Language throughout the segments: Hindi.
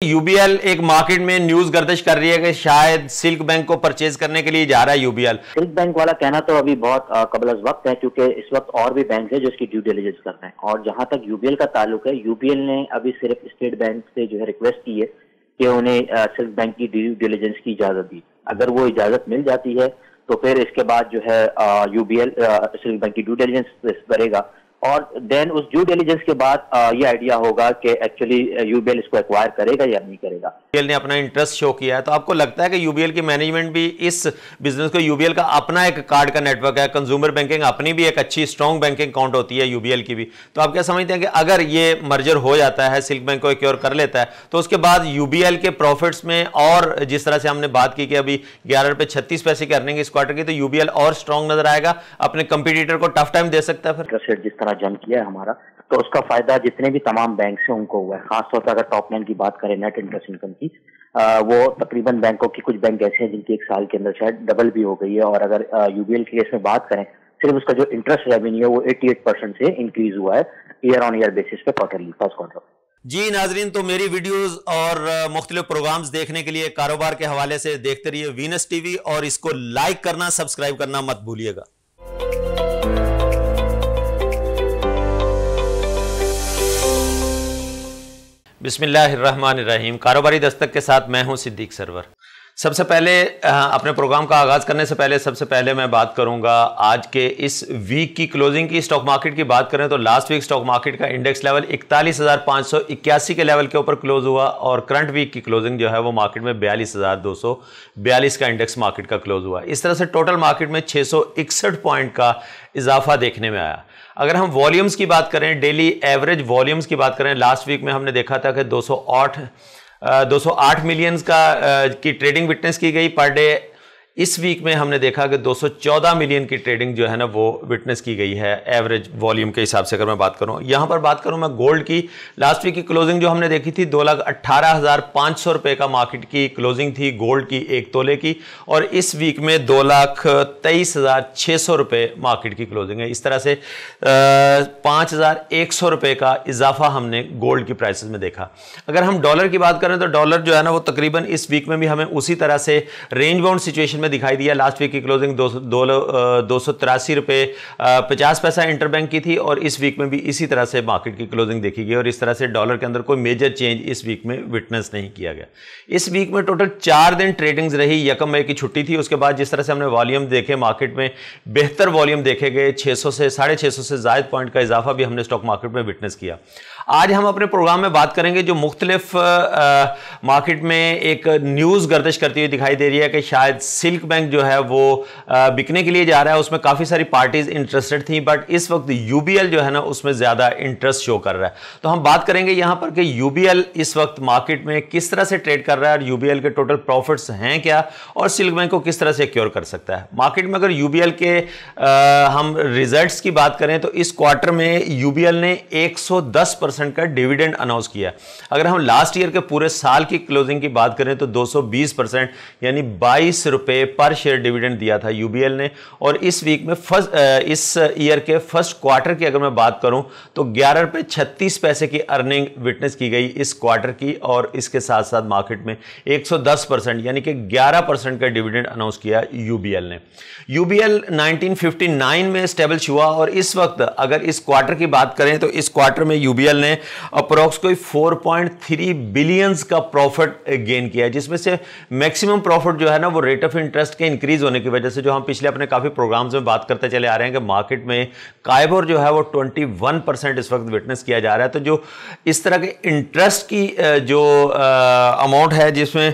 यूबीएल एक मार्केट में न्यूज गर्दिश कर रही है कि शायद सिल्क बैंक को परचेज करने के लिए जा रहा है यूबीएल। सिल्क बैंक वाला कहना तो अभी बहुत कबल अज़ वक्त है, क्योंकि इस वक्त और भी बैंक है जो इसकी ड्यू डिलिजेंस कर रहे हैं। और जहां तक यूबीएल का ताल्लुक है, यूबीएल ने अभी सिर्फ स्टेट बैंक से जो है रिक्वेस्ट की है कि उन्हें सिल्क बैंक की ड्यू डिलिजेंस की इजाजत दी। अगर वो इजाजत मिल जाती है तो फिर इसके बाद जो है यूबीएल सिल्क बैंक की ड्यू डिलिजेंस करेगा और देन उस ड्यू डिलिजेंस के बाद ये आइडिया होगा कि एक्चुअली यूबीएल इसको एक्वायर करेगा या नहीं करेगा। यूबीएल ने अपना इंटरेस्ट शो किया है, तो आपको लगता है कि यूबीएल की मैनेजमेंट भी इस बिजनेस को, यूबीएल का अपना एक कार्ड का नेटवर्क है, कंज्यूमर बैंकिंग अपनी भी एक अच्छी स्ट्रॉन्ग बैंकिंग अकाउंट होती है यूबीएल की भी, तो आप क्या समझते हैं कि अगर ये मर्जर हो जाता है, सिल्क बैंक को एक्योर कर लेता है, तो उसके बाद यूबीएल के प्रॉफिट्स में और जिस तरह से हमने बात की कि अभी 11 रुपए 36 पैसे की अर्निंग इस क्वार्टर की, तो यूबीएल और स्ट्रॉन्ग नजर आएगा, अपने कंपटीटर को टफ टाइम दे सकता है। फिर जिस तरह जम किया है हमारा, तो उसका फायदा जितने भी तमाम बैंक से उनको हुआ है। खासतौर पर अगर टॉप लाइन की बात करें नेट इंटरेस्ट इनकम की, वो तकरीबन बैंकों की, कुछ बैंक ऐसे हैं जिनकी एक साल के अंदर शायद डबल भी हो गई है। और अगर यूबीएल के केस में बात करें, सिर्फ उसका जो इंटरेस्ट रेवेन्यू है वो 88% से इंक्रीज हुआ है ईयर ऑन ईयर बेसिस पे क्वार्टरली, फर्स्ट क्वार्टर। जी नाजरीन, तो मेरी वीडियोस और मुख्तलिफ प्रोग्राम्स देखने के लिए कारोबार के हवाले से देखते रहिए वीनस टीवी, और इसको लाइक करना, सब्सक्राइब करना मत भूलिएगा। बिस्मिल्लाहिर्रहमानिर्रहीम। कारोबारी दस्तक के साथ मैं हूं सिद्दीक सरवर। सबसे पहले अपने प्रोग्राम का आगाज़ करने से पहले सबसे पहले मैं बात करूंगा आज के इस वीक की क्लोजिंग की। स्टॉक मार्केट की बात करें तो लास्ट वीक स्टॉक मार्केट का इंडेक्स लेवल 41,581 के लेवल के ऊपर क्लोज हुआ, और करंट वीक की क्लोजिंग जो है वो मार्केट में 42,242 का इंडेक्स मार्केट का क्लोज हुआ। इस तरह से टोटल मार्केट में 661 पॉइंट का इजाफा देखने में आया। अगर हम वॉल्यूम्स की बात करें, डेली एवरेज वॉल्यूम्स की बात करें, लास्ट वीक में हमने देखा था कि 208 मिलियंस की ट्रेडिंग विटनेस की गई पर डे। इस वीक में हमने देखा कि 214 मिलियन की ट्रेडिंग जो है ना वो विटनेस की गई है एवरेज वॉल्यूम के हिसाब से। अगर मैं बात करूं, यहां पर बात करूं मैं गोल्ड की, लास्ट वीक की क्लोजिंग जो हमने देखी थी 2,18,500 रुपए का मार्केट की क्लोजिंग थी गोल्ड की 1 तोले की, और इस वीक में 2,23,600 रुपए मार्केट की क्लोजिंग है। इस तरह से 5,100 रुपए का इजाफा हमने गोल्ड की प्राइसेस में देखा। अगर हम डॉलर की बात करें तो डॉलर जो है ना वो तकरीबन इस वीक में भी हमें उसी तरह से रेंज बाउंड सिचुएशन दिखाई दिया। लास्ट वीक की क्लोजिंग 283 रुपए 50 पैसा इंटरबैंक की थी, और इस वीक में भी इसी तरह से मार्केट की क्लोजिंग देखी गई, और इस तरह से डॉलर के अंदर कोई मेजर चेंज इस वीक में विटनेस नहीं किया गया। इस वीक में टोटल 4 दिन ट्रेडिंग्स रही। 1 मई की छुट्टी थी, उसके बाद जिस तरह से हमने वॉल्यूम देखे मार्केट में बेहतर वॉल्यूम देखे गए, 600 से 650 से ज्यादा पॉइंट का इजाफा भी हमने स्टॉक मार्केट में विटनेस किया। आज हम अपने प्रोग्राम में बात करेंगे जो मुख्तलिफ मार्केट में एक न्यूज गर्दिश करती हुई दिखाई दे रही है कि शायद सिल्क बैंक जो है वो बिकने के लिए जा रहा है। उसमें काफी सारी पार्टीज इंटरेस्टेड थी, बट इस वक्त यूबीएल जो है ना उसमें ज्यादा इंटरेस्ट शो कर रहा है। तो हम बात करेंगे यहां पर कि यूबीएल इस वक्त मार्केट में किस तरह से ट्रेड कर रहा है, और यूबीएल के टोटल प्रॉफिट्स हैं क्या, और सिल्क बैंक को किस तरह से क्योर कर सकता है मार्केट में। अगर यूबीएल के हम रिजल्ट्स की बात करें तो इस क्वार्टर में यूबीएल ने 110% का डिविडेंड अनाउंस किया। अगर हम लास्ट ईयर के पूरे साल की क्लोजिंग की बात करें तो 220% यानी 22 रुपए पर शेयर डिविडेंड दिया था यूबीएल ने। और इस वीक में इस ईयर के फर्स्ट क्वार्टर की अगर मैं बात करूं तो 11 रुपए 36 पैसे की अर्निंग विटनेस की गई इस क्वार्टर की, और इसके साथ साथ मार्केट में 110% यानी कि 11% का डिविडेंड अनाउंस किया यूबीएल ने। यूबीएल 1959 में स्टेबलिश हुआ, और इस वक्त अगर इस क्वार्टर की बात करें तो इस क्वार्टर में यूबीएल ने अप्रोक्स कोई 4.3 बिलियंस का प्रॉफिट गेन किया है, जिसमें से मैक्सिमम प्रॉफिट जो है ना वो रेट ऑफ इंटरेस्ट के इंक्रीज होने की वजह से, जो हम पिछले अपने काफी प्रोग्राम्स में बात करते चले आ रहे हैं कि मार्केट में काइबोर जो है वो 21% इस वक्त विटनेस किया जा रहा है। तो जो इस तरह के इंटरेस्ट की जो अमाउंट है, जिसमें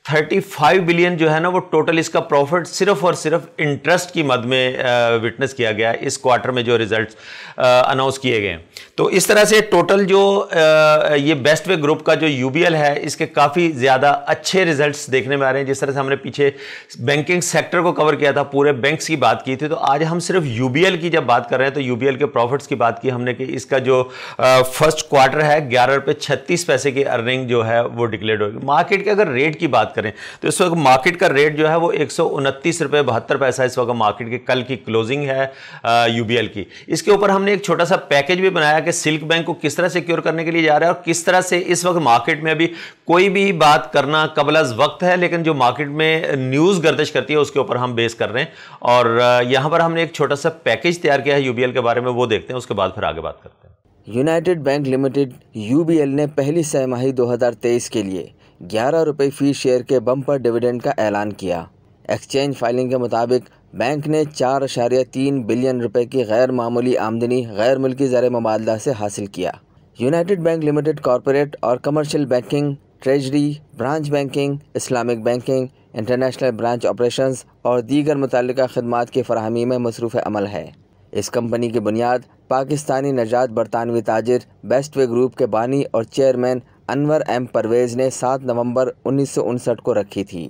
35 बिलियन जो है ना वो टोटल इसका प्रॉफिट सिर्फ और सिर्फ इंटरेस्ट की मद में विटनेस किया गया है इस क्वार्टर में जो रिजल्ट्स अनाउंस किए गए। तो इस तरह से टोटल जो ये बेस्ट वे ग्रुप का जो यूबीएल है, इसके काफ़ी ज़्यादा अच्छे रिजल्ट्स देखने में आ रहे हैं। जिस तरह से हमने पीछे बैंकिंग सेक्टर को कवर किया था, पूरे बैंक्स की बात की थी, तो आज हम सिर्फ यूबीएल की जब बात कर रहे हैं तो यूबीएल के प्रॉफिट्स की बात की हमने कि इसका जो फर्स्ट क्वार्टर है 11 रुपए 36 पैसे की अर्निंग जो है वो डिक्लेयर होगी। मार्केट के अगर रेट की बात करें तो इस वक्त मार्केट का रेट जो है वो 129 रुपये 72 पैसा इस वक्त मार्केट की कल की क्लोजिंग है यूबीएल की। इसके ऊपर हमने एक छोटा सा पैकेज भी बनाया कि सिल्क बैंक को किस तरह सिक्योर करने के लिए जा रहा है और किस तरह से इस वक्त मार्केट में अभी कोई भी बात करना कबल वक्त है, लेकिन जो मार्केट में न्यूज़ गर्दिश करती है उसके ऊपर हम बेस कर रहे हैं। और यहाँ पर हमने एक छोटा सा पैकेज तैयार किया है यूबीएल के बारे में, वो देखते हैं, उसके बाद फिर आगे बात करते हैं। यूनाइटेड बैंक लिमिटेड यूबीएल ने पहली छमाही 2023 के लिए 11 रुपये फी शेयर के बम्पर डिविडेंड का ऐलान किया। एक्सचेंज फाइलिंग के मुताबिक बैंक ने 4.3 बिलियन रुपए की गैर मामूली आमदनी गैर मुल्की ज़र मुबादला से हासिल किया। यूनाइटेड बैंक लिमिटेड कॉरपोरेट और commercial banking, treasury, branch banking, Islamic banking, international branch operations और दीगर मुतल्लिका खदमात की फराहमी में मसरूफ़ अमल है। इस कंपनी की बुनियाद पाकिस्तानी नजात बरतानवी ताजिर बेस्टवे ग्रुप के बानी और चेयरमैन अनवर एम परवेज़ ने 7 नवंबर 1959 को रखी थी।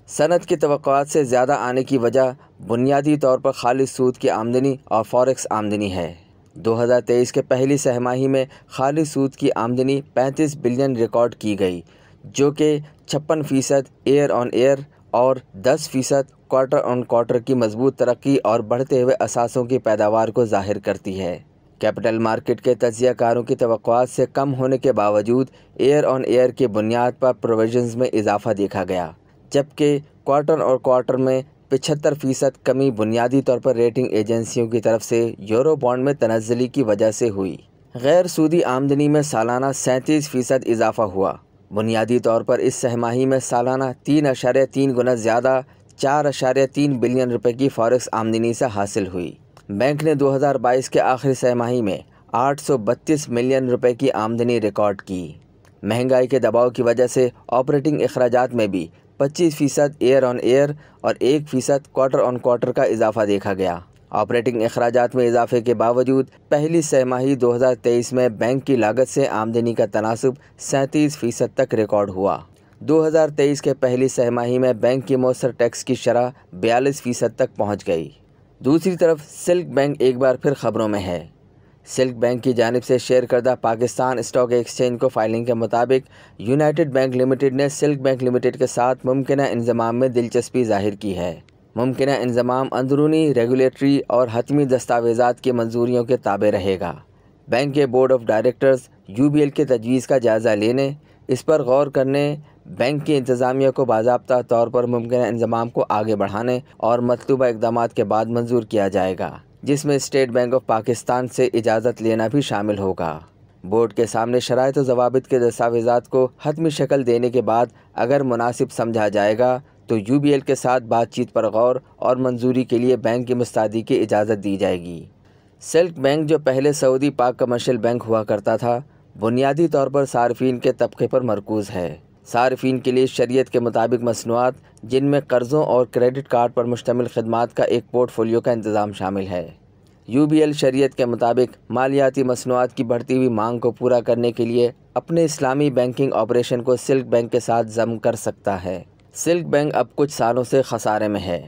सनत की तवक्कुआत से ज़्यादा आने की वजह बुनियादी तौर पर खालिस सूद की आमदनी और फॉरेक्स आमदनी है। 2023 के पहली छमाही में खालिस सूद की आमदनी 35 बिलियन रिकॉर्ड की गई, जो कि 56% ईयर ऑन ईयर और 10% क्वार्टर ऑन क्वार्टर की मजबूत तरक्की और बढ़ते हुए असासों की पैदावार को जाहिर करती है। कैपिटल मार्केट के तज्ज़ियाकारों की तवक्कुआत से कम होने के बावजूद ईयर ऑन ईयर की बुनियाद पर प्रोविजंस में इजाफा देखा गया, जबकि क्वार्टर और क्वार्टर में 75% कमी बुनियादी तौर पर रेटिंग एजेंसियों की तरफ से यूरो बॉन्ड में तनज़्ज़ुली की वजह से हुई। गैर सूदी आमदनी में सालाना 37% इजाफा हुआ। बुनियादी तौर पर इस छमाही में सालाना 3.3 गुना ज़्यादा 4.3 बिलियन रुपए की फॉरेक्स आमदनी से हासिल हुई। बैंक ने 2022 के आखिरी छमाही में 832 मिलियन रुपए की आमदनी रिकॉर्ड की। महंगाई के दबाव की वजह से ऑपरेटिंग अखराजात में भी 25% ईयर ऑन ईयर और 1% क्वार्टर ऑन क्वार्टर का इजाफा देखा गया। ऑपरेटिंग अखराजात में इजाफे के बावजूद पहली छमाही 2023 में बैंक की लागत से आमदनी का तनासुब 37% तक रिकॉर्ड हुआ। 2023 के पहली छमाही में बैंक की मौसर टैक्स की शरह 42% तक पहुंच गई। दूसरी तरफ सिल्क बैंक एक बार फिर खबरों में है। सिल्क बैंक की जानिब से शेयर करदा पाकिस्तान स्टॉक एक्सचेंज को फाइलिंग के मुताबिक यूनाइटेड बैंक लिमिटेड ने सिल्क बैंक लिमिटेड के साथ मुमकिना इंज़माम में दिलचस्पी जाहिर की है। मुमकिना इंज़माम अंदरूनी रेगुलेटरी और हतमी दस्तावेज़ात की मंजूरियों के ताबे रहेगा। बैंक के बोर्ड ऑफ डायरेक्टर्स यूबीएल के तजवीज़ का जायज़ा लेने, इस पर गौर करने, बैंक की इंतज़ामिया को बाज़ाब्ता तौर पर मुमकिना इंज़माम को आगे बढ़ाने और मतलूबा इक़दामात के बाद मंजूर किया जाएगा, जिसमें स्टेट बैंक ऑफ पाकिस्तान से इजाज़त लेना भी शामिल होगा। बोर्ड के सामने शराइत व ज़वाबित के दस्तावेज़ात को हतमी शक्ल देने के बाद अगर मुनासिब समझा जाएगा तो यूबीएल के साथ बातचीत पर गौर और मंजूरी के लिए बैंक की मुस्तैदी की इजाज़त दी जाएगी। सिल्क बैंक, जो पहले सऊदी पाक कमर्शियल बैंक हुआ करता था, बुनियादी तौर पर सार्फिन के तबके पर मरकूज़ है। सार्फिन के लिए शरीयत के मुताबिक मसनूआत, जिनमें कर्ज़ों और क्रेडिट कार्ड पर मुश्तमिल खदमात का एक पोर्टफोलियो का इंतज़ाम शामिल है। यूबीएल शरीयत के मुताबिक मालियाती मसनूआत की बढ़ती हुई मांग को पूरा करने के लिए अपने इस्लामी बैंकिंग ऑपरेशन को सिल्क बैंक के साथ ज़म कर सकता है। सिल्क बैंक अब कुछ सालों से खसारे में है।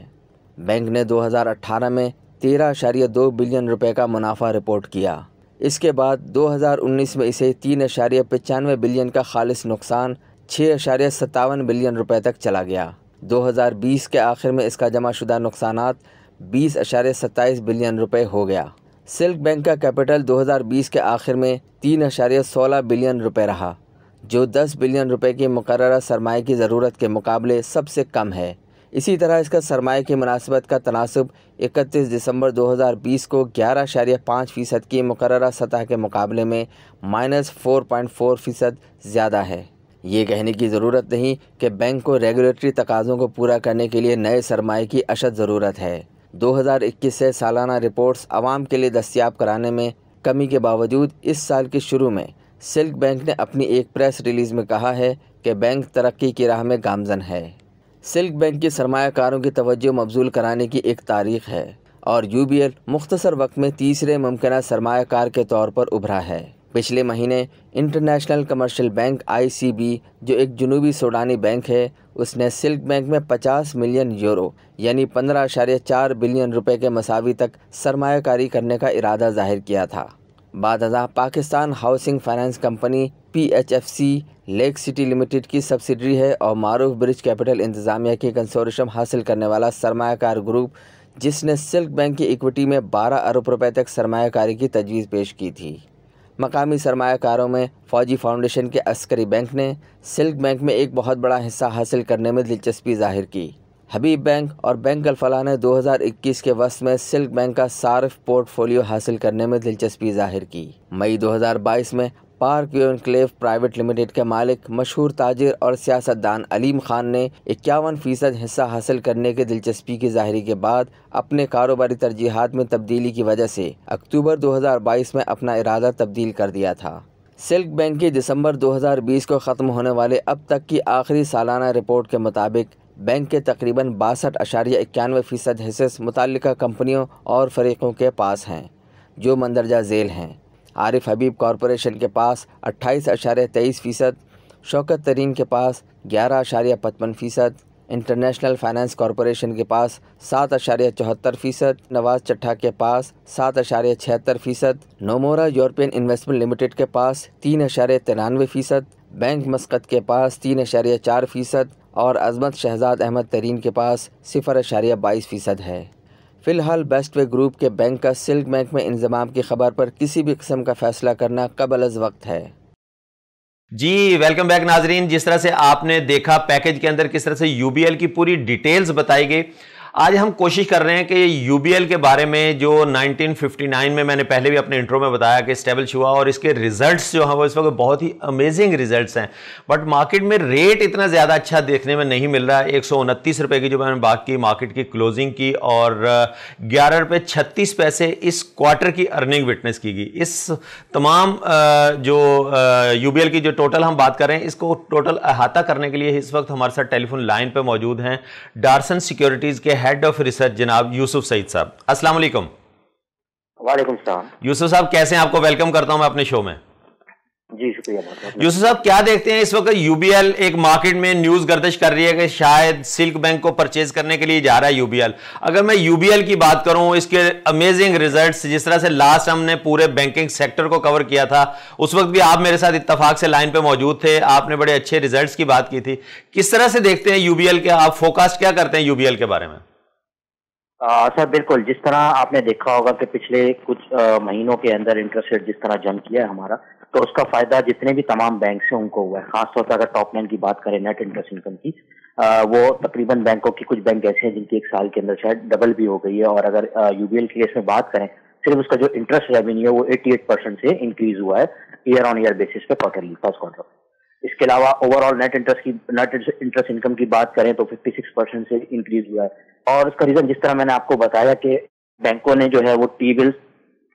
बैंक ने 2018 में 13.2 बिलियन रुपए का मुनाफा रिपोर्ट किया। इसके बाद 2019 में इसे 3.95 बिलियन का खालिस नुकसान 6.57 बिलियन रुपए तक चला गया। 2020 के आखिर में इसका जमाशुदा नुकसानात 20.27 बिलियन रुपए हो गया। सिल्क बैंक का कैपिटल 2020 के आखिर में 3.16 बिलियन रुपए रहा, जो 10 बिलियन रुपए की मुकर्ररा सरमाए की ज़रूरत के मुकाबले सबसे कम है। इसी तरह इसका सरमाए की मुनासिबत का तनासुब 31 दिसंबर 2020 को 11.5% की मुकर्ररा सतह के मुकाबले में -4.4% ज़्यादा है। ये कहने की ज़रूरत नहीं कि बैंक को रेगुलेटरी तकाज़ों को पूरा करने के लिए नए सरमाए की अशद ज़रूरत है। 2021 से सालाना रिपोर्ट्स आवाम के लिए दस्तियाब कराने में कमी के बावजूद इस साल के शुरू में सिल्क बैंक ने अपनी एक प्रेस रिलीज़ में कहा है कि बैंक तरक्की की राह में गामज़न है। सिल्क बैंक की सरमायाकारों की तवज्जो मबजूल कराने की एक तारीख है और यूबीएल मुख्तसर वक्त में तीसरे मुमकिना सरमायाकार के तौर पर उभरा है। पिछले महीने इंटरनेशनल कमर्शियल बैंक ICB, जो एक जुनूबी सूडानी बैंक है, उसने सिल्क बैंक में 50 मिलियन यूरो यानी 15.4 बिलियन रुपए के मसावी तक सरमायाकारी करने का इरादा जाहिर किया था। बाद Pakistan housing finance company PHFC lake city limited की सब्सिडरी है और मारूफ ब्रिज कैपिटल इंतजामिया के कंसोर्शियम हासिल करने वाला सरमायाकार ग्रुप, जिसने सिल्क बैंक की इक्विटी में 12 अरब रुपए तक सरमायाकारी की तजवीज़ पेश की थी। मकामी सरमायाकारों में फौजी फाउंडेशन के अस्करी बैंक ने सिल्क बैंक में एक बहुत बड़ा हिस्सा हासिल करने में दिलचस्पी जाहिर की। हबीब बैंक और बैंक अल-फलाह ने 2021 के वस्त में सिल्क बैंक का सार्फ पोर्टफोलियो हासिल करने में दिलचस्पी जाहिर की। मई 2022 में park view enclave private limited के मालिक मशहूर ताजिर और सियासतदान अलीम खान ने 51% हिस्सा हासिल करने की दिलचस्पी की जाहिरी के बाद अपने कारोबारी तरजीहात में तब्दीली की वजह से अक्टूबर 2022 में अपना इरादा तब्दील कर दिया था। सिल्क बैंक की दिसंबर 2020 को ख़त्म होने वाले अब तक की आखिरी सालाना रिपोर्ट के मुताबिक बैंक के तकरीबन 62.91% हिस्से मुतल्लिका कंपनियों और फरीकों के पास हैं, जो मंदरजा झेल हैं। आरिफ हबीब कॉरपोरेशन के पास 28.23%, शौकत तरीन के पास 11.55%, इंटरनेशनल फाइनेंस कॉरपोरेशन के पास 7.74%, नवाज चट्ठा के पास 7.76%, नोमोरा यूरोपियन इन्वेस्टमेंट लिमिटेड के पास 3.93%, बैंक मस्कत के पास 3.4% और अजमत शहजाद अहमद तरीन के पास 0.22% है। फ़िलहाल बेस्टवे ग्रुप के बैंक का सिल्क बैंक में इंज़माम की खबर पर किसी भी किस्म का फैसला करना क़ब्ल अज़ वक्त है। जी वेलकम बैक नाजरीन। जिस तरह से आपने देखा पैकेज के अंदर किस तरह से यूबीएल की पूरी डिटेल्स बताई गई, आज हम कोशिश कर रहे हैं कि यूबीएल के बारे में जो 1959 में मैंने पहले भी अपने इंट्रो में बताया कि स्टेब्लिश हुआ और इसके रिजल्ट्स जो हैं वो इस वक्त बहुत ही अमेजिंग रिजल्ट्स हैं, बट मार्केट में रेट इतना ज़्यादा अच्छा देखने में नहीं मिल रहा है। 129 रुपये की जो मैंने बात की मार्केट की क्लोजिंग की और 11.36 इस क्वार्टर की अर्निंग विटनेस की गई। इस तमाम जो यूबीएल की जो टोटल हम बात कर रहे हैं, इसको टोटल अहाता करने के लिए इस वक्त हमारे साथ टेलीफोन लाइन पर मौजूद हैं डार्सन सिक्योरिटीज़ के हेड ऑफ रिसर्च जनाब यूसुफ सईद साहब। अस्सलाम वालेकुम। वालेकुम सलाम। यूसुफ साहब कैसे हैं? आपको वेलकम करता हूं मैं अपने शो में। जी शुक्रिया। यूसुफ साहब क्या देखते हैं इस वक्त यूबीएल एक मार्केट में न्यूज गर्दिश कर रही है कि शायद सिल्क बैंक को परचेज करने के लिए जा रहा है यूबीएल। अगर मैं यूबीएल की बात करूं, इसके अमेजिंग रिजल्ट्स, जिस तरह से लास्ट हमने पूरे बैंकिंग सेक्टर को कवर किया था, उस वक्त भी आप मेरे साथ इत्तफाक से लाइन पे मौजूद थे, आपने बड़े अच्छे रिजल्ट्स की बात की थी। किस तरह से देखते हैं यूबीएल के, आप फोकास्ट क्या करते हैं यूबीएल के बारे में? सर बिल्कुल, जिस तरह आपने देखा होगा कि पिछले कुछ महीनों के अंदर इंटरेस्ट रेट जिस तरह जंप किया है हमारा, तो उसका फायदा जितने भी तमाम बैंक से उनको हुआ है। खासतौर पर अगर टॉप लाइन की बात करें नेट इंटरेस्ट इनकम की, वो तकरीबन बैंकों की, कुछ बैंक ऐसे हैं जिनकी एक साल के अंदर शायद डबल भी हो गई है। और अगर यूबीएल के केस में बात करें, सिर्फ उसका जो इंटरेस्ट रेवेन्यू है वो 88% से इंक्रीज हुआ है ईयर ऑन ईयर बेसिस पे क्वार्टरली, फर्स्ट क्वार्टर। इसके अलावा ओवरऑल नेट इंटरेस्ट इनकम की बात करें तो 56% से इंक्रीज हुआ है। और उसका रीजन जिस तरह मैंने आपको बताया कि बैंकों ने जो है वो टी बिल्स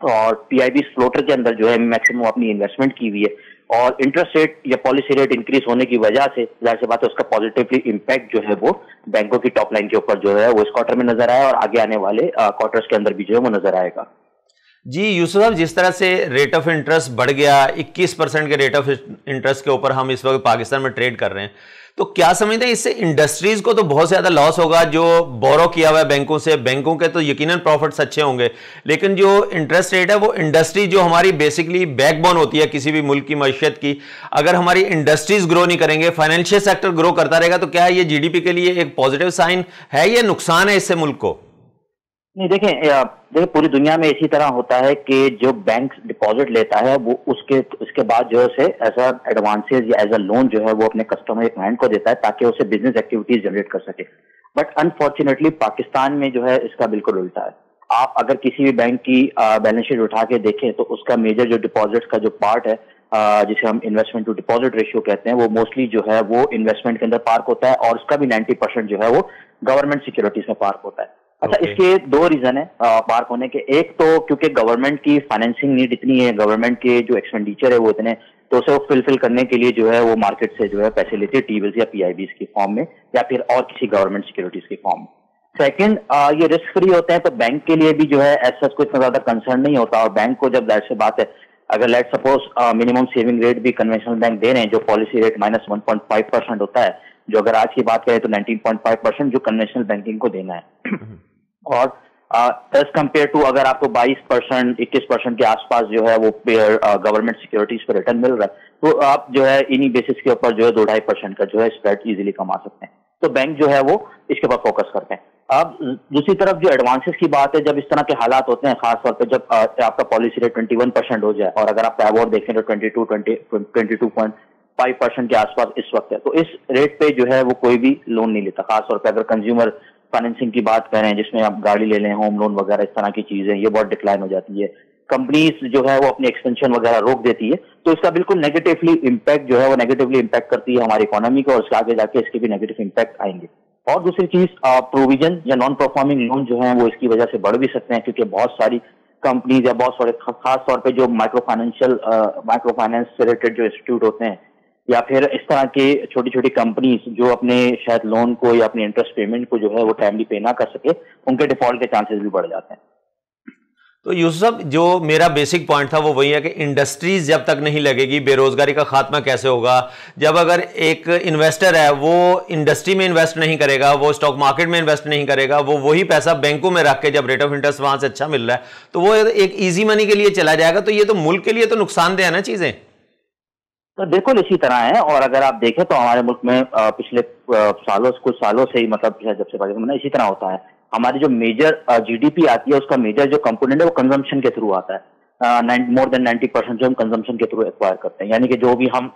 और पीआईबी फ्लोटर के अंदर जो है मैक्सिमम अपनी इन्वेस्टमेंट की हुई है और इंटरेस्ट रेट या पॉलिसी रेट इंक्रीज होने की वजह से जाहिर सी बात है उसका पॉजिटिवली इम्पैक्ट जो है वो बैंकों की टॉप लाइन के ऊपर जो है वो इस क्वार्टर में नजर आया और आगे आने वाले क्वार्टर्स के अंदर भी जो है वो नजर आएगा। जी यूसुफ साहब, जिस तरह से रेट ऑफ इंटरेस्ट बढ़ गया, 21% के रेट ऑफ इंटरेस्ट के ऊपर हम इस वक्त पाकिस्तान में ट्रेड कर रहे हैं, तो क्या समझते हैं इससे इंडस्ट्रीज को तो बहुत ज्यादा लॉस होगा जो बोरो किया हुआ है बैंकों से? बैंकों के तो यकीनन प्रॉफिट्स अच्छे होंगे, लेकिन जो इंटरेस्ट रेट है वो इंडस्ट्री जो हमारी बेसिकली बैकबोन होती है किसी भी मुल्क की मईशत की, अगर हमारी इंडस्ट्रीज ग्रो नहीं करेंगे, फाइनेंशियल सेक्टर ग्रो करता रहेगा, तो क्या ये जीडीपी के लिए एक पॉजिटिव साइन है या नुकसान है इससे मुल्क को? नहीं, देखिए पूरी दुनिया में इसी तरह होता है कि जो बैंक डिपॉजिट लेता है वो उसके बाद जो है एज अ एडवांसेज या एज अ लोन जो है वो अपने कस्टमर या क्लाइंट को देता है ताकि उसे बिजनेस एक्टिविटीज जनरेट कर सके। बट अनफॉर्चुनेटली पाकिस्तान में जो है इसका बिल्कुल उल्टा है। आप अगर किसी भी बैंक की बैलेंस शीट उठा के देखें तो उसका मेजर जो डिपॉजिट का जो पार्ट है, जिसे हम इन्वेस्टमेंट टू डिपॉजिट रेशियो कहते हैं, वो मोस्टली जो है वो इन्वेस्टमेंट के अंदर पार्क होता है और उसका भी 90% जो है वो गवर्नमेंट सिक्योरिटीज में पार्क होता है। अच्छा, इसके दो रीजन है पार्क होने के। एक तो क्योंकि गवर्नमेंट की फाइनेंसिंग नीड इतनी है, गवर्नमेंट के जो एक्सपेंडिचर है वो इतने, तो उसे वो फिलफिल करने के लिए जो है वो मार्केट से जो है पैसे लेती है टी बिल्स या पीआईबीज की फॉर्म में या फिर और किसी गवर्नमेंट सिक्योरिटीज की फॉर्म में। सेकंड, ये रिस्क फ्री होते हैं तो बैंक के लिए भी जो है ऐसा कोई इतना ज्यादा कंसर्न नहीं होता। और बैंक को जब जाहिर सी बात है, अगर let suppose minimum saving rate भी कन्वेंशनल बैंक दे रहे हैं जो पॉलिसी रेट -1.5% होता है, जो अगर आज की बात करें तो 19.5% जो कन्वेंशनल बैंकिंग को देना है। और एज कम्पेयर टू अगर आपको 22% 21% के आसपास जो है वो गवर्नमेंट सिक्योरिटीज पर रिटर्न मिल रहा है, तो आप जो है इन्हीं बेसिस के ऊपर जो है 2-2.5% का जो है स्प्रेड इजीली कमा सकते हैं। तो बैंक जो है वो इसके ऊपर फोकस करते हैं। अब दूसरी तरफ जो एडवांसेस की बात है, जब इस तरह के हालात होते हैं, खासतौर पे जब आपका पॉलिसी रेट 21% हो जाए और अगर आप पैबोर देखें तो 22.5% के आसपास इस वक्त है, तो इस रेट पे जो है वो कोई भी लोन नहीं लेता। खासतौर पे अगर कंज्यूमर फाइनेंसिंग की बात करें, जिसमें आप गाड़ी ले लें, होम लोन वगैरह, इस तरह की चीजें, ये बहुत डिक्लाइन हो जाती है। कंपनीज जो है वो अपनी एक्सपेंशन वगैरह रोक देती है, तो इसका बिल्कुल नेगेटिवली इम्पैक्ट जो है वो नेगेटिवली इम्पैक्ट करती है हमारी इकोनॉमी को, और उसके आगे जाके इसके भी नेगेटिव इम्पैक्ट आएंगे। और दूसरी चीज, प्रोविजन या नॉन परफॉर्मिंग लोन जो है वो इसकी वजह से बढ़ भी सकते हैं, क्योंकि बहुत सारी कंपनीज या बहुत सारे खास तौर पे जो माइक्रो फाइनेंस से रिलेटेड जो इंस्टीट्यूट होते हैं, या फिर इस तरह के छोटी छोटी कंपनीज जो अपने शायद लोन को या अपने इंटरेस्ट पेमेंट को जो है वो टाइमली पे ना कर सके, उनके डिफॉल्ट के चांसेस भी बढ़ जाते हैं। तो यूसुफ, जो मेरा बेसिक पॉइंट था वो वही है कि इंडस्ट्रीज जब तक नहीं लगेगी, बेरोजगारी का खात्मा कैसे होगा? जब अगर एक इन्वेस्टर है वो इंडस्ट्री में इन्वेस्ट नहीं करेगा, वो स्टॉक मार्केट में इन्वेस्ट नहीं करेगा, वो वही पैसा बैंकों में रख के जब रेट ऑफ इंटरेस्ट वहां से अच्छा मिल रहा है तो वो एक इजी मनी के लिए चला जाएगा, तो ये तो मुल्क के लिए तो नुकसानदेह है ना चीजें। तो बिल्कुल इसी तरह है, और अगर आप देखें तो हमारे मुल्क में पिछले कुछ सालों से ही, मतलब जब से पाकिस्तान बना, इसी तरह होता है। हमारी जो मेजर जीडीपी आती है, उसका मेजर जो कंपोनेंट है वो कंजम्पशन के थ्रू आता है। मोर देन 90% जो हम कंजम्पशन के थ्रू एक्वायर करते हैं, यानी कि जो भी हम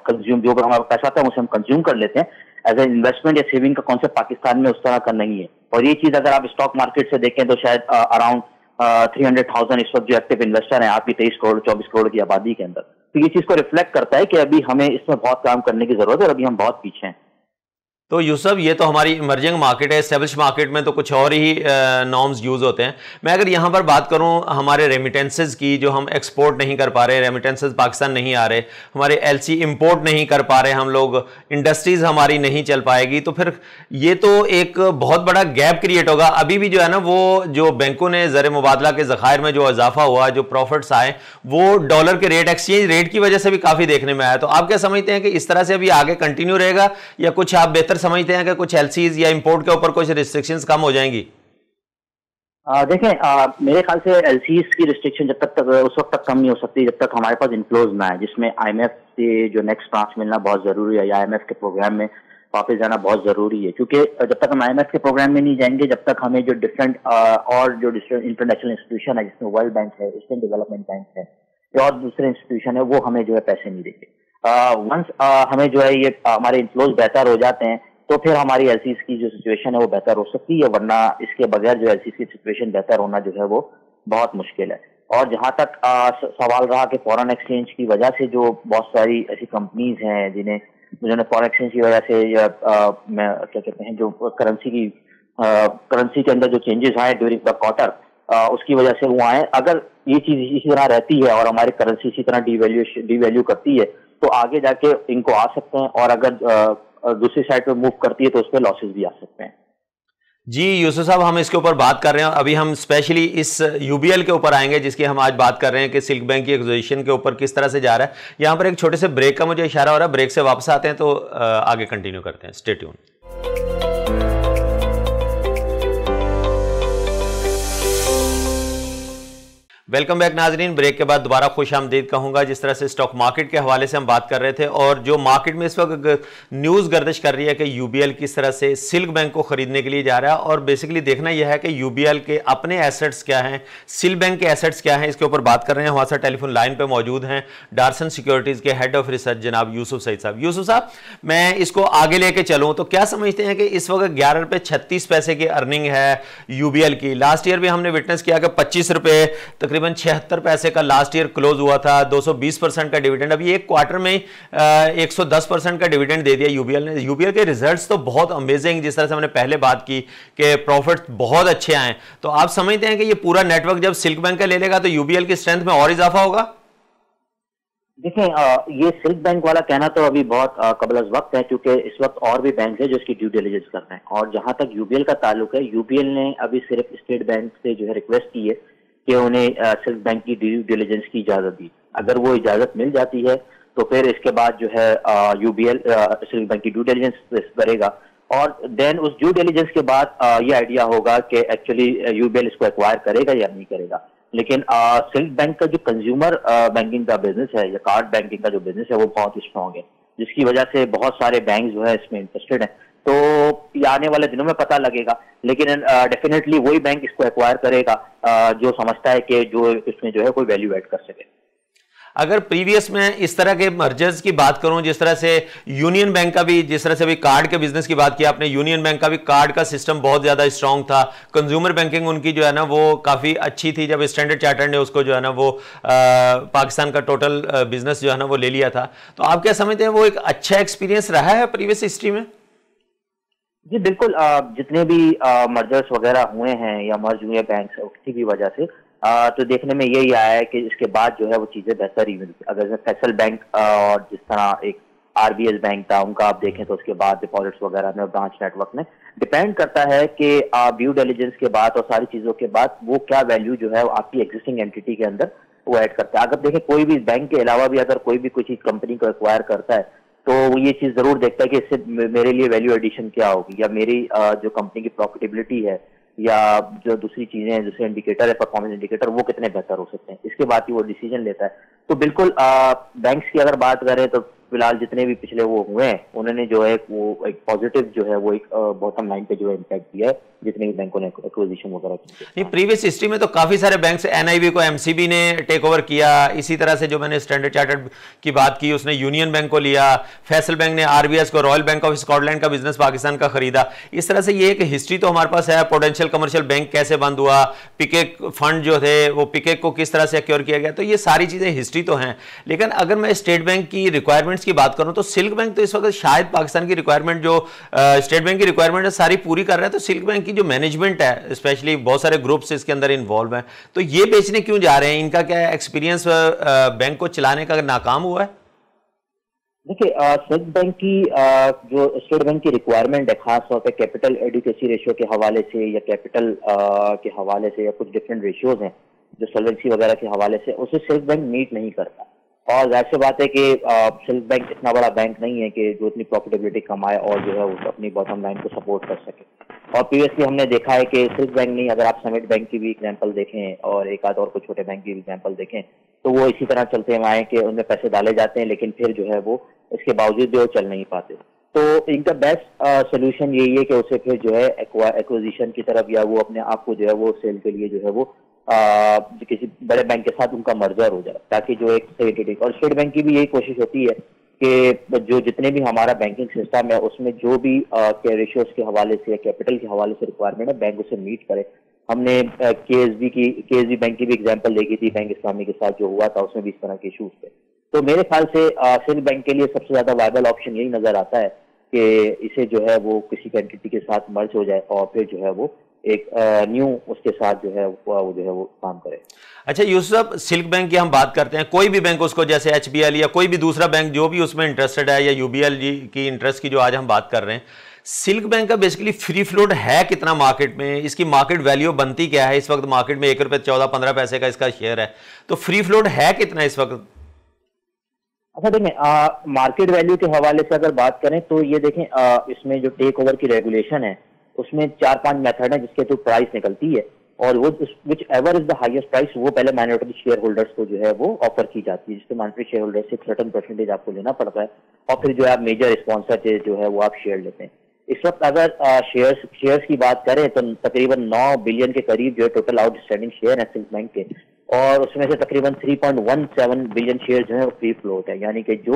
जो भी हमारा पैसा आता है उसे हम कंज्यूम कर लेते हैं। एज ए इन्वेस्टमेंट या सेविंग का कॉन्सेप्ट पाकिस्तान में उस तरह का नहीं है। और ये चीज अगर आप स्टॉक मार्केट से देखें तो शायद अराउंड 300,000 इस वक्त जो एक्टिव इन्वेस्टर हैं आपकी 23 करोड़ 24 करोड़ की आबादी के अंदर, तो ये चीज को रिफ्लेक्ट करता है कि अभी हमें इसमें बहुत काम करने की जरूरत है और अभी हम बहुत पीछे हैं। तो यूसुफ, ये तो हमारी इमर्जिंग मार्केट है, एस्टेब्लिश मार्केट में तो कुछ और ही नॉर्म्स यूज़ होते हैं। मैं अगर यहाँ पर बात करूँ हमारे रेमिटेंसेज की, जो हम एक्सपोर्ट नहीं कर पा रहे, रेमिटेंसेज पाकिस्तान नहीं आ रहे, हमारे एलसी इंपोर्ट नहीं कर पा रहे हम लोग, इंडस्ट्रीज़ हमारी नहीं चल पाएगी, तो फिर ये तो एक बहुत बड़ा गैप क्रिएट होगा। अभी भी जो है ना, वो जो बैंकों ने ज़र मुबादला के ज़खायर में जो इजाफा हुआ, जो प्रॉफिट्स आए, वो डॉलर के रेट, एक्सचेंज रेट की वजह से भी काफ़ी देखने में आया। तो आप क्या समझते हैं कि इस तरह से अभी आगे कंटिन्यू रहेगा, या कुछ आप बेहतर समझते हैं कि कुछ एलसीज या इंपोर्ट के ऊपर कुछ रिस्ट्रिक्शंस कम हो जाएंगी? देखें, मेरे ख्याल से एलसीज की रिस्ट्रिक्शन जब तक उस वक्त तक कम नहीं हो सकती जब तक हमारे पास इनफ्लोज ना है, जिसमें आईएमएफ से जो नेक्स्ट ट्रांच मिलना बहुत जरूरी है, या आईएमएफ के प्रोग्राम में वापस जाना बहुत जरूरी है। क्योंकि जब तक हम आईएमएफ के प्रोग्राम में नहीं जाएंगे, जब तक हमें जो डिफरेंट और जो इंटरनेशनल इंस्टीट्यूशन है, जिसमें वर्ल्ड बैंक है, एशियन डेवलपमेंट बैंक है, या और दूसरे इंस्टीट्यूशन है, वो हमें जो है पैसे नहीं देंगे। वंस हमें जो है ये हमारे इनफ्लोज बेहतर हो जाते हैं, तो फिर हमारी एलसीज की जो सिचुएशन है वो बेहतर हो सकती है, वरना इसके बगैर जो एलसीज की सिचुएशन बेहतर होना जो है वो बहुत मुश्किल है। और जहां तक सवाल रहा कि फॉरेन एक्सचेंज की वजह से जो बहुत सारी ऐसी कंपनीज हैं जिन्होंने फॉरेन एक्सचेंज की वजह से या क्या कहते हैं, जो करेंसी के अंदर जो चेंजेस आए ड्यूरिंग द क्वार्टर, उसकी वजह से वो आए। अगर ये चीज इसी तरह रहती है और हमारी करेंसी इसी तरह डिवैल्यू करती है, तो आगे जाके इनको आ सकते हैं, और अगर दूसरी साइड पे मूव करती है तो उस पर लॉसेस भी आ सकते हैं। जी यूसुफ साहब, हम इसके ऊपर बात कर रहे हैं। अभी हम स्पेशली इस यूबीएल के ऊपर आएंगे, जिसकी हम आज बात कर रहे हैं कि सिल्क बैंक की एक्विजिशन के ऊपर किस तरह से जा रहा है। यहाँ पर एक छोटे से ब्रेक का मुझे इशारा हो रहा है, ब्रेक से वापस आते हैं तो आगे कंटिन्यू करते हैं। Stay tune. वेलकम बैक नाजरीन। ब्रेक के बाद दोबारा खुश आमदीद कहूँगा। जिस तरह से स्टॉक मार्केट के हवाले से हम बात कर रहे थे, और जो मार्केट में इस वक्त न्यूज़ गर्दिश कर रही है कि यूबीएल किस तरह से सिल्क बैंक को ख़रीदने के लिए जा रहा है, और बेसिकली देखना यह है कि यूबीएल के अपने एसेट्स क्या हैं, सिल्क बैंक के एसेट्स क्या हैं, इसके ऊपर बात कर रहे हैं। हमारे साथ टेलीफोन लाइन पर मौजूद हैं डारसन सिक्योरिटीज़ के हेड ऑफ रिसर्च जनाब यूसुफ सईद साहब। यूसुफ साहब, मैं इसको आगे लेके चलूँ तो क्या समझते हैं कि इस वक्त 11 रुपये 36 पैसे की अर्निंग है यूबीएल की। लास्ट ईयर भी हमने विटनेस किया कि 25 रुपये तकरीबन 76 पैसे का लास्ट ईयर क्लोज हुआ था, 220% का डिविडेंड। अभी एक क्वार्टर में 110% का डिविडेंड दे दिया यूबीएल ने। यूबीएल के रिजल्ट्स तो बहुत अमेजिंग, जिस तरह से हमने पहले बात की कि प्रॉफिट बहुत अच्छे आए। तो आप समझते हैं कि ये पूरा नेटवर्क जब सिल्क बैंक का ले लेगा तो यूबीएल की स्ट्रेंथ में और इजाफा होगा? देखें, ये सिल्क बैंक वाला कहना तो अभी बहुत कबल अज़ वक्त है, क्योंकि इस वक्त और भी बैंक है जो इसकी ड्यू डिलिजेंस कर रहे हैं। और जहां तक यूबीएल का ताल्लुक है, यूबीएल ने अभी सिर्फ स्टेट बैंक से जो है रिक्वेस्ट की है कि उन्हें सिल्क बैंक की ड्यू डिलिजेंस की इजाजत दी। अगर वो इजाजत मिल जाती है तो फिर इसके बाद जो है यूबीएल सिल्क बैंक की ड्यू डिलिजेंस करेगा, और देन उस ड्यू डिलिजेंस के बाद ये आइडिया होगा कि एक्चुअली यूबीएल इसको एक्वायर करेगा या नहीं करेगा। लेकिन सिल्क बैंक का जो कंज्यूमर बैंकिंग का बिजनेस है या कार्ड बैंकिंग का जो बिजनेस है वो बहुत स्ट्रांग है, जिसकी वजह से बहुत सारे बैंक जो है इसमें इंटरेस्टेड हैं। तो ये आने वाले दिनों में पता लगेगा, लेकिन डेफिनेटली वही बैंक इसको एक्वायर करेगा जो समझता है कि जो इसमें जो है कोई वैल्यू ऐड कर सके। अगर प्रीवियस में इस तरह के मर्जर्स की बात करूं, जिस तरह से यूनियन बैंक का भी, जिस तरह से अभी कार्ड के बिजनेस की बात की आपने, यूनियन बैंक का भी कार्ड का सिस्टम बहुत ज्यादा स्ट्रांग था, कंज्यूमर बैंकिंग उनकी जो है ना वो काफी अच्छी थी। जब स्टैंडर्ड चार्टर्ड ने उसको जो है ना वो पाकिस्तान का टोटल बिजनेस जो है ना वो ले लिया था, तो आप क्या समझते हैं वो एक अच्छा एक्सपीरियंस रहा है प्रीवियस हिस्ट्री में? जी बिल्कुल, जितने भी मर्जर्स वगैरह हुए हैं या मर्ज हुए बैंक किसी भी वजह से, तो देखने में यही आया है कि इसके बाद जो है वो चीजें बेहतर ही मिलती। अगर फैसल बैंक और जिस तरह एक आरबीएस बैंक था उनका आप देखें तो उसके बाद डिपॉजिट्स वगैरह में ब्रांच नेटवर्क में डिपेंड करता है कि ड्यू डिलिजेंस के बाद और सारी चीजों के बाद वो क्या वैल्यू जो है आपकी एग्जिस्टिंग एंटिटी के अंदर वो ऐड करता है। अगर देखें कोई भी बैंक के अलावा भी अगर कोई भी कोई चीज कंपनी को एक्वायर करता है तो वो ये चीज जरूर देखता है कि इससे मेरे लिए वैल्यू एडिशन क्या होगी, या मेरी जो कंपनी की प्रॉफिटेबिलिटी है या जो दूसरी चीजें हैं जैसे इंडिकेटर है, परफॉर्मेंस इंडिकेटर, वो कितने बेहतर हो सकते हैं, इसके बाद ही वो डिसीजन लेता है। तो बिल्कुल बैंक्स की अगर बात करें तो फिलहाल जितने भी पिछले वो हुए हैं उन्होंने जो है वो एक पॉजिटिव जो है वो एक बॉटम लाइन पे जो है इम्पैक्ट दिया है जितने भी बैंकों ने एक्विजिशन वगैरह की। नहीं, प्रीवियस हिस्ट्री में तो काफी सारे बैंक, एनआईबी को एमसीबी ने टेक ओवर किया, इसी तरह से जो मैंने स्टैंडर्ड चार्टर्ड की बात की उसने यूनियन बैंक को लिया, फैसल बैंक ने आरबीएस को, रॉयल बैंक ऑफ स्कॉटलैंड का बिजनेस पाकिस्तान का खरीदा। इस तरह से ये एक हिस्ट्री तो हमारे पास है। पोटेंशियल कमर्शियल बैंक कैसे बंद हुआ, पिकेक फंड जो थे वो पिकेक को किस तरह से एक्योर किया गया, तो ये सारी चीजें हिस्ट्री तो हैं। लेकिन अगर मैं स्टेट बैंक की रिक्वायरमेंट्स की बात करूं तो सिल्क बैंक तो इस वक्त शायद पाकिस्तान की रिक्वायरमेंट जो स्टेट बैंक की रिक्वायरमेंट है सारी पूरी कर रहा है। तो सिल्क बैंक की जो मैनेजमेंट है, स्पेशली बहुत सारे ग्रुप्स इसके अंदर इन्वॉल्व हैं, तो ये बेचने क्यों जा रहे हैं? इनका क्या एक्सपीरियंस बैंक को चलाने का नाकाम हुआ है? देखिए, सिल्क बैंक की जो स्टेट बैंक की रिक्वायरमेंट है खास तौर पे कैपिटल एडिक्वेसी रेशियो के हवाले से या कैपिटल के हवाले से या कुछ डिफरेंट रेशियोज हैं जो सॉल्वेंसी वगैरह के हवाले से, उसे सिल्क बैंक मीट नहीं करता। और जाहिर सी बात है कि सिल्क बैंक इतना बड़ा बैंक नहीं है कि जो इतनी प्रॉफिटेबिलिटी कमाए और जो है वो अपनी बॉटम लाइन को सपोर्ट कर सके। और प्रीवियसली हमने देखा है कि सिल्क बैंक नहीं, अगर आप समिट बैंक की भी एग्जांपल देखें और एक आध और कुछ छोटे बैंक की एग्जांपल देखें तो वो इसी तरह चलते हुए आए कि उनमें पैसे डाले जाते हैं लेकिन फिर जो है वो इसके बावजूद भी वो चल नहीं पाते। तो इनका बेस्ट सोल्यूशन यही है कि उसे फिर जो है एक्विजिशन की तरफ या वो अपने आप को जो है वो सेल के लिए जो है वो किसी बड़े बैंक के साथ उनका मर्जर हो जाए ताकि जो एक सही। और स्टेट बैंक की भी यही कोशिश होती है कि जो जितने भी हमारा बैंकिंग सिस्टम है उसमें जो भी रेशियोज के हवाले से, कैपिटल के हवाले से रिक्वायरमेंट है बैंक उसे मीट करे। हमने केएसबी बैंक की भी एग्जांपल देखी थी, बैंक इस्लामी के साथ जो हुआ था उसमें भी इस तरह के इशूज थे। तो मेरे ख्याल से सिल्क बैंक के लिए सबसे ज्यादा वायबल ऑप्शन यही नजर आता है कि इसे जो है वो किसी एंटिटी के साथ मर्ज हो जाए और फिर जो है वो एक न्यू उसके साथ जो है वो काम करे। अच्छा यूसुफ, सिल्क बैंक की हम बात करते हैं, कोई भी बैंक उसको जैसे एचबीएल या कोई भी दूसरा बैंक जो भी उसमें इंटरेस्टेड है या यूबीएल जी की इंटरेस्ट की जो आज हम बात कर रहे हैं, सिल्क बैंक का बेसिकली फ्री फ्लोट है कितना मार्केट में, इसकी मार्केट वैल्यू बनती क्या है? इस वक्त मार्केट में 1 रुपये 14-15 पैसे का इसका शेयर है, तो फ्री फ्लोट है कितना इस वक्त? अच्छा देखें, मार्केट वैल्यू के हवाले से अगर बात करें तो ये देखें इसमें जो टेक ओवर की रेगुलेशन है उसमें 4-5 मेथड है जिसके थ्रू प्राइस निकलती है और वो which ever is the highest price वो पहले माइनॉरिटी शेयर होल्डर्स को जो है वो ऑफर की जाती है, जिससे माइनॉरिटी शेयर होल्डर से एक सर्टेन परसेंटेज आपको लेना पड़ता है और फिर जो है आप मेजर स्पॉन्सर से जो है वो आप शेयर लेते हैं। इस वक्त अगर शेयर्स की बात करें तो तकरीबन 9 बिलियन के करीब जो है टोटल आउटस्टैंडिंग शेयर है सिल्क बैंक के, और उसमें से तकरीबन 3.17 बिलियन शेयर जो है वो फ्री फ्लोट है, यानी कि जो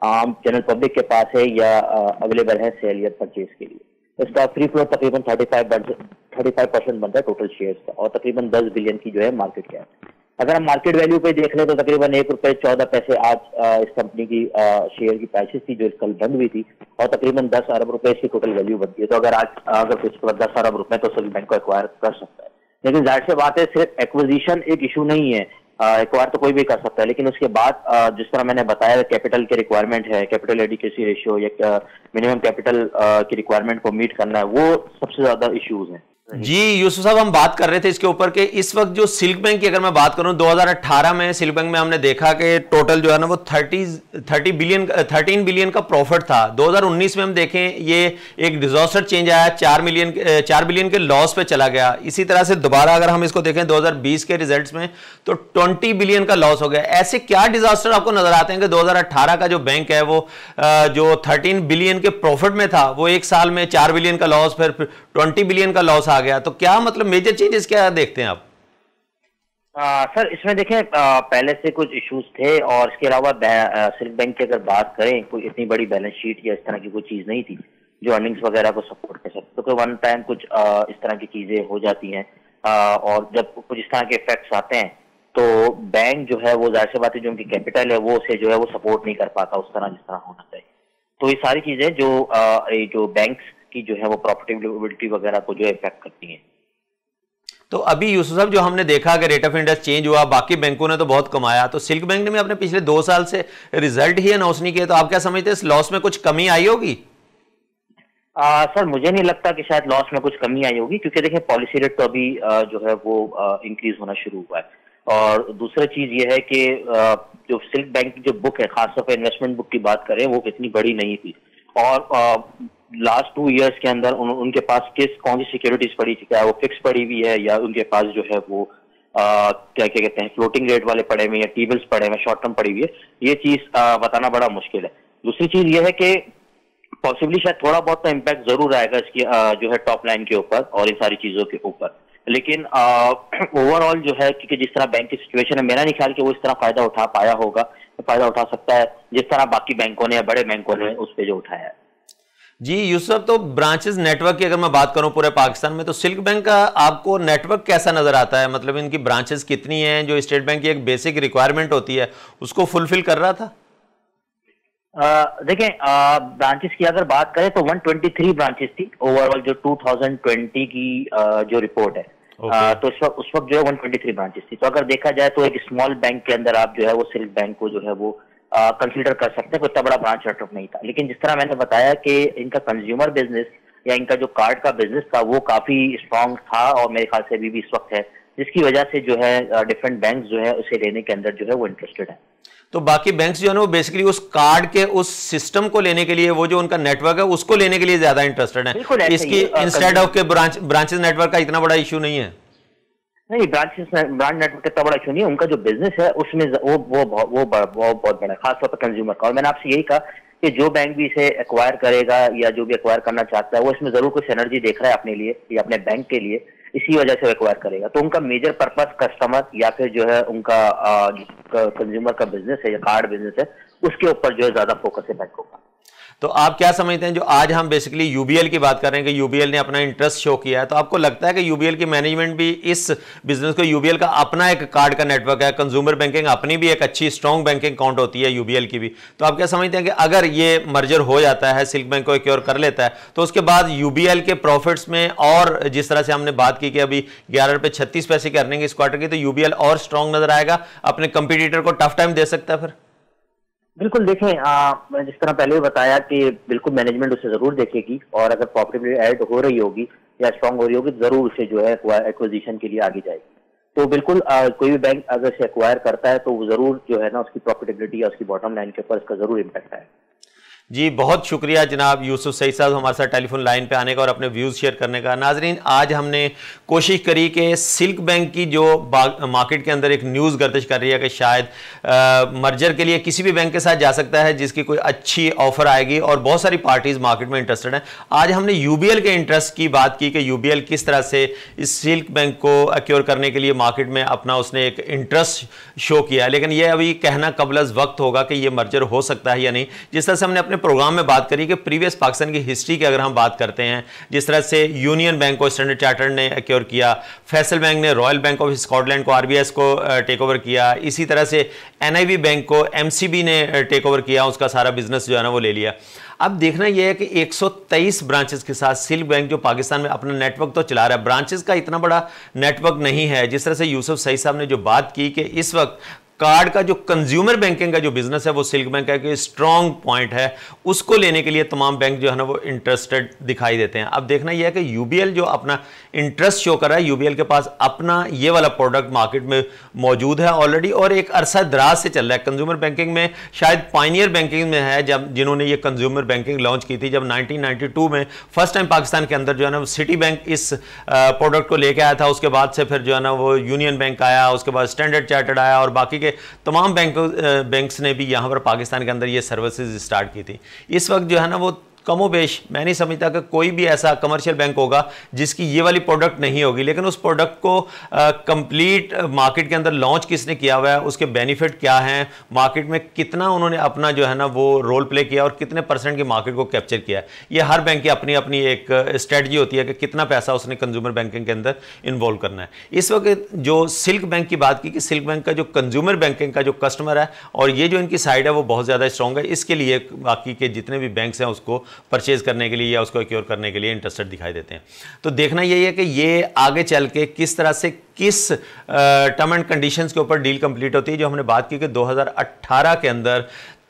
आम जनरल पब्लिक के पास है या अवेलेबल है सेल या परचेज के लिए। इसका फ्री फ्लोट तकरीबन 35% बनता है टोटल शेयर्स का और तकरीबन 10 बिलियन की जो है मार्केट कैप। अगर हम मार्केट वैल्यू पे देख लें तो तकरीबन 1 रुपये 14 पैसे आज इस कंपनी की शेयर की प्राइसेस थी जो कल बंद हुई थी और तकरीबन 10 अरब रुपए इसकी टोटल वैल्यू बनती है। तो अगर कुछ 10 अरब रुपए तो सभी बैंक को एक्वायर कर सकता है, लेकिन जाहिर सी बात है सिर्फ एक्विजिशन एक इशू नहीं है, एक्वायर तो कोई भी कर सकता है, लेकिन उसके बाद जिस तरह मैंने बताया कैपिटल की रिक्वायरमेंट है, कैपिटल एडिक्वेसी रेशियो या मिनिमम कैपिटल की रिक्वायरमेंट को मीट करना है, वो सबसे ज्यादा इश्यूज हैं। जी यूसुफ साहब, हम बात कर रहे थे इसके ऊपर कि इस वक्त जो सिल्क बैंक की अगर मैं बात करूं 2018 में सिल्क बैंक में हमने देखा कि टोटल जो है ना वो 13 बिलियन का प्रॉफिट था। 2019 में हम देखें ये एक डिजास्टर चेंज आया, 4 बिलियन के लॉस पे चला गया। इसी तरह से दोबारा अगर हम इसको देखें 2020 के रिजल्ट्स में तो 20 बिलियन का लॉस हो गया। ऐसे क्या डिजास्टर आपको नजर आते हैं कि 2018 का जो बैंक है वो जो 13 बिलियन के प्रॉफिट में था वो एक साल में 4 बिलियन का लॉस, फिर 20 बिलियन का लॉस आ गया। तो क्या मतलब मेजर चेंजेस क्या देखते हैं आप? सर इसमें देखें पहले से कुछ इश्यूज थे और इसके अलावा सिल्क बैंक की अगर बात करें कोई इतनी बड़ी बैलेंस शीट या इस तरह की कोई चीज नहीं थी जो अर्निंग्स वगैरह को सपोर्ट कर सकते। तो कोई वन टाइम कुछ इस तरह की चीजें हो जाती हैं और जब कुछ इस तरह के इफेक्ट्स आते हैं तो बैंक जो है वो जाहिर सी बात है जो उनकी कैपिटल है वो उसे जो है वो सपोर्ट नहीं कर पाता उस तरह जिस तरह होना चाहिए। तो ये सारी चीजें जो बैंक्स की जो है वो प्रॉफिटेबिलिटी वगैरह को जो इफेक्ट करती हैं। तो अभी यूसुफ साहब जो हमने देखा कि रेट ऑफ इंटरेस्ट चेंज हुआ, बाकी बैंकों ने तो बहुत कमाया, तो सिल्क बैंक ने भी अपने पिछले 2 साल से रिजल्ट ही अनाउंस नहीं किए। तो आप क्या समझते हैं इस लॉस में कुछ कमी आई होगी? सर मुझे नहीं लगता कि शायद लॉस में कुछ कमी आई होगी क्योंकि देखिए पॉलिसी रेट तो अभी जो है वो इंक्रीज होना शुरू हुआ है। और दूसरा चीज ये है कि जो सिल्क बैंक की जो बुक है खासतौर पर इन्वेस्टमेंट बुक की बात करें वो इतनी बड़ी नहीं थी और लास्ट 2 इयर्स के अंदर उनके पास कौन सी सिक्योरिटीज पड़ी थी, क्या वो फिक्स पड़ी हुई है या उनके पास जो है वो क्या कहते हैं फ्लोटिंग रेट वाले पड़े हुए या टी बिल्स पड़े हुए शॉर्ट टर्म पड़ी हुई है, ये चीज बताना बड़ा मुश्किल है। दूसरी चीज ये है कि पॉसिबली शायद थोड़ा बहुत तो इम्पैक्ट जरूर आएगा इसकी जो है टॉप लाइन के ऊपर और इन सारी चीजों के ऊपर, लेकिन ओवरऑल जो है क्योंकि जिस तरह बैंक की सिचुएशन है मेरा नहीं ख्याल कि वो इस तरह फायदा उठा पाया होगा, फायदा उठा सकता है जिस तरह बाकी बैंकों ने या बड़े बैंकों ने उस पर जो उठाया है। जी यूसुफ, तो ब्रांचेस नेटवर्क की अगर मैं बात करूं पूरे पाकिस्तान में तो सिल्क बैंक का आपको नेटवर्क कैसा नजर आता है? मतलब इनकी ब्रांचेस कितनी हैं जो स्टेट बैंक की एक बेसिक रिक्वायरमेंट होती है उसको फुलफिल कर रहा था? देखें ब्रांचेस की अगर बात करें तो 123 ब्रांचेस थी ओवरऑल जो 2020 की जो रिपोर्ट है। तो उस वक्त जो है 123 ब्रांचेस थी। तो अगर देखा जाए तो एक स्मॉल बैंक के अंदर आप जो है वो सिल्क बैंक को जो है वो कंसीडर कर सकते हैं, कोई इतना बड़ा ब्रांच नेटवर्क नहीं था। लेकिन जिस तरह मैंने बताया कि इनका कंज्यूमर बिजनेस या इनका जो कार्ड का बिजनेस था वो काफी स्ट्रांग था और मेरे ख्याल से अभी भी इस वक्त है, जिसकी वजह से जो है डिफरेंट बैंक जो है उसे लेने के अंदर जो है वो इंटरेस्टेड है। तो बाकी बैंक्स जो है ना वो बेसिकली उस कार्ड के उस सिस्टम को लेने के लिए, वो जो उनका नेटवर्क है उसको लेने के लिए ज्यादा इंटरेस्टेड है, इसकी इंस्टेड ऑफ के ब्रांचेस नेटवर्क का इतना बड़ा इशू नहीं है। नहीं, ब्रांच नेटवर्क इतना बड़ा इशू नहीं है, उनका जो बिजनेस है उसमें वो बहुत बड़ा है, खासतौर पर कंज्यूमर का। और मैंने आपसे यही कहा कि जो बैंक भी इसे एक्वायर करेगा या जो भी एक्वायर करना चाहता है वो इसमें जरूर कुछ एनर्जी देख रहा है अपने लिए या अपने बैंक के लिए, इसी वजह से एक्वायर करेगा। तो उनका मेजर पर्पस कस्टमर या फिर जो है उनका कंज्यूमर का बिजनेस है या कार्ड बिजनेस है उसके ऊपर जो है ज्यादा फोकस है बैंकों का। तो आप क्या समझते हैं जो आज हम बेसिकली यूबीएल की बात कर रहे हैं कि यूबीएल ने अपना इंटरेस्ट शो किया है, तो आपको लगता है कि यूबीएल की मैनेजमेंट भी इस बिजनेस को, यूबीएल का अपना एक कार्ड का नेटवर्क है, कंज्यूमर बैंकिंग अपनी भी एक अच्छी स्ट्रॉन्ग बैंकिंग अकाउंट होती है यूबीएल की भी, तो आप क्या समझते हैं कि अगर ये मर्जर हो जाता है, सिल्क बैंक को एक्योर कर लेता है, तो उसके बाद यूबीएल के प्रॉफिट्स में और जिस तरह से हमने बात की कि अभी 11 रुपये 36 पैसे की अर्निंग इस क्वार्टर की, तो यूबीएल और स्ट्रॉन्ग नजर आएगा, अपने कंपटीटर को टफ टाइम दे सकता है? फिर बिल्कुल देखें, मैंने जिस तरह पहले भी कि बिल्कुल मैनेजमेंट उसे जरूर देखेगी और अगर प्रॉफिटेबिलिटी ऐड हो रही होगी या स्ट्रांग हो रही होगी जरूर उसे जो है एक्विजिशन के लिए आगे जाएगी। तो बिल्कुल कोई भी बैंक अगर से एक्वायर करता है तो वो जरूर जो है ना उसकी प्रॉफिटेबिलिटी या उसकी बॉटम लाइन के ऊपर इसका जरूर इम्पैक्ट है। जी बहुत शुक्रिया जनाब यूसुफ सईद साहब हमारे साथ टेलीफोन लाइन पे आने का और अपने व्यूज़ शेयर करने का। नाजरीन, आज हमने कोशिश करी कि सिल्क बैंक की जो मार्केट के अंदर एक न्यूज़ गर्दिश कर रही है कि शायद मर्जर के लिए किसी भी बैंक के साथ जा सकता है जिसकी कोई अच्छी ऑफर आएगी और बहुत सारी पार्टीज मार्केट में इंटरेस्टेड हैं। आज हमने यूबीएल के इंटरेस्ट की बात की कि यूबीएल किस तरह से इस सिल्क बैंक को एक्योर करने के लिए मार्केट में अपना उसने एक इंटरेस्ट शो किया, लेकिन यह अभी कहना कबल वक्त होगा कि यह मर्जर हो सकता है या नहीं। जिस तरह से हमने अपने प्रोग्राम में बात करी कि प्रीवियस पाकिस्तान की हिस्ट्री की अगर हम बात करते हैं, जिस तरह से यूनियन बैंक को स्टैंडर्ड चार्टर्ड ने एक्योर किया, फैसल बैंक ने रॉयल बैंक ऑफ स्कॉटलैंड को आरबीएस को टेक ओवर किया, इसी तरह से एनआईवी बैंक को एमसीबी ने टेक ओवर किया, उसका सारा बिजनेस जो है ना वो ले लिया। अब देखना यह है कि 123 ब्रांचेस के साथ सिल्क बैंक जो पाकिस्तान में अपना नेटवर्क तो चला रहा है, ब्रांचेस का इतना बड़ा नेटवर्क नहीं है। जिस तरह से यूसुफ सईद साहब ने जो बात की कि इस वक्त कार्ड का जो कंज्यूमर बैंकिंग का जो बिजनेस है वो सिल्क बैंक का एक स्ट्रॉन्ग पॉइंट है, उसको लेने के लिए तमाम बैंक जो है ना वो इंटरेस्टेड दिखाई देते हैं। अब देखना यह है कि यूबीएल जो अपना इंटरेस्ट शो कर रहा है, यूबीएल के पास अपना ये वाला प्रोडक्ट मार्केट में मौजूद है ऑलरेडी और एक अरसा दराज से चल रहा है। कंज्यूमर बैंकिंग में शायद पायनियर बैंकिंग में है, जब जिन्होंने ये कंज्यूमर बैंकिंग लॉन्च की थी, जब 1992 में फर्स्ट टाइम पाकिस्तान के अंदर जो है ना सिटी बैंक इस प्रोडक्ट को लेके आया था। उसके बाद से फिर जो है ना वो यूनियन बैंक आया, उसके बाद स्टैंडर्ड चार्टर्ड आया और बाकी के तमाम बैंक्स ने भी यहां पर पाकिस्तान के अंदर ये सर्विसेज स्टार्ट की थी। इस वक्त जो है ना वो कमोबेश मैं नहीं समझता कि कोई भी ऐसा कमर्शियल बैंक होगा जिसकी ये वाली प्रोडक्ट नहीं होगी, लेकिन उस प्रोडक्ट को कंप्लीट मार्केट के अंदर लॉन्च किसने किया हुआ है, उसके बेनिफिट क्या हैं, मार्केट में कितना उन्होंने अपना जो है ना वो रोल प्ले किया और कितने परसेंट की मार्केट को कैप्चर किया है। ये हर बैंक की अपनी अपनी एक स्ट्रेटजी होती है कि कितना पैसा उसने कंज्यूमर बैंकिंग के अंदर इन्वॉल्व करना है। इस वक्त जो सिल्क बैंक की बात की कि सिल्क बैंक का जो कंज्यूमर बैंकिंग का जो कस्टमर है और ये जो इनकी साइड है वो बहुत ज़्यादा स्ट्रॉन्ग है, इसके लिए बाकी के जितने भी बैंक्स हैं उसको परचेज करने के लिए या उसको एक्योर करने के लिए इंटरेस्टेड दिखाई देते हैं। तो देखना यही है कि ये आगे चल के किस तरह से किस टर्म एंड कंडीशंस के ऊपर डील कंप्लीट होती है। जो हमने बात की कि 2018 के अंदर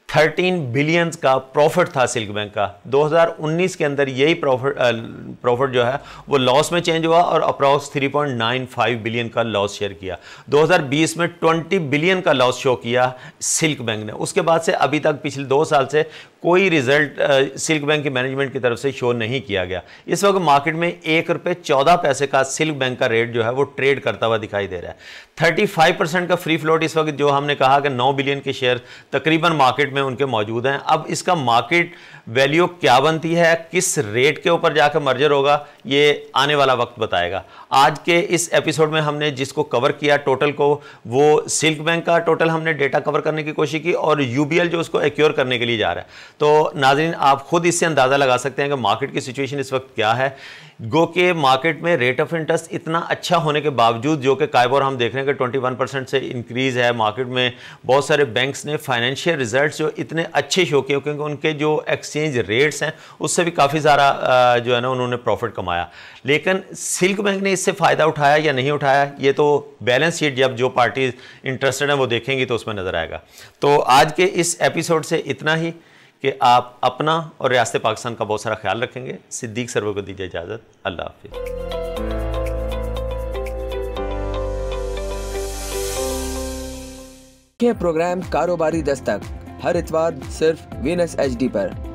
13 बिलियंस का प्रॉफिट था सिल्क बैंक का, 2019 के अंदर यही प्रॉफिट जो है वो लॉस में चेंज हुआ और अप्रॉक्स 3.95 बिलियन का लॉस शेयर किया। 2020 में 20 बिलियन का लॉस शो किया सिल्क बैंक ने। उसके बाद से अभी तक पिछले 2 साल से कोई रिजल्ट सिल्क बैंक की मैनेजमेंट की तरफ से शो नहीं किया गया। इस वक्त मार्केट में ₹1.14 का सिल्क बैंक का रेट जो है वो ट्रेड करता हुआ दिखाई दे रहा है। 35% का फ्री फ्लोट इस वक्त जो हमने कहा कि 9 बिलियन के शेयर तकरीबन मार्केट में उनके मौजूद हैं। अब इसका मार्केट वैल्यू क्या बनती है, किस रेट के ऊपर जाकर मर्जर होगा, ये आने वाला वक्त बताएगा। आज के इस एपिसोड में हमने जिसको कवर किया टोटल को, वो सिल्क बैंक का टोटल हमने डेटा कवर करने की कोशिश की और यूबीएल जो उसको एक्योर करने के लिए जा रहा है। तो नाज़रीन आप खुद इससे अंदाज़ा लगा सकते हैं कि मार्केट की सिचुएशन इस वक्त क्या है। गो के मार्केट में रेट ऑफ इंटरेस्ट इतना अच्छा होने के बावजूद, जो कि काइबोर हम देख रहे हैं कि 21% से इंक्रीज़ है, मार्केट में बहुत सारे बैंक्स ने फाइनेंशियल रिजल्ट्स जो इतने अच्छे शो किए क्योंकि उनके जो एक्सचेंज रेट्स हैं उससे भी काफ़ी ज़्यादा जो है ना उन्होंने प्रॉफिट कमाया। लेकिन सिल्क बैंक ने इससे फ़ायदा उठाया या नहीं उठाया, ये तो बैलेंस शीट जब जो पार्टी इंटरेस्टेड हैं वो देखेंगी तो उसमें नज़र आएगा। तो आज के इस एपिसोड से इतना ही कि आप अपना और रियासत पाकिस्तान का बहुत सारा ख्याल रखेंगे। सिद्दीक सरवर को दीजिए इजाज़त। अल्लाह हाफिज़। प्रोग्राम कारोबारी दस्तक हर इतवार सिर्फ वीनस HD पर।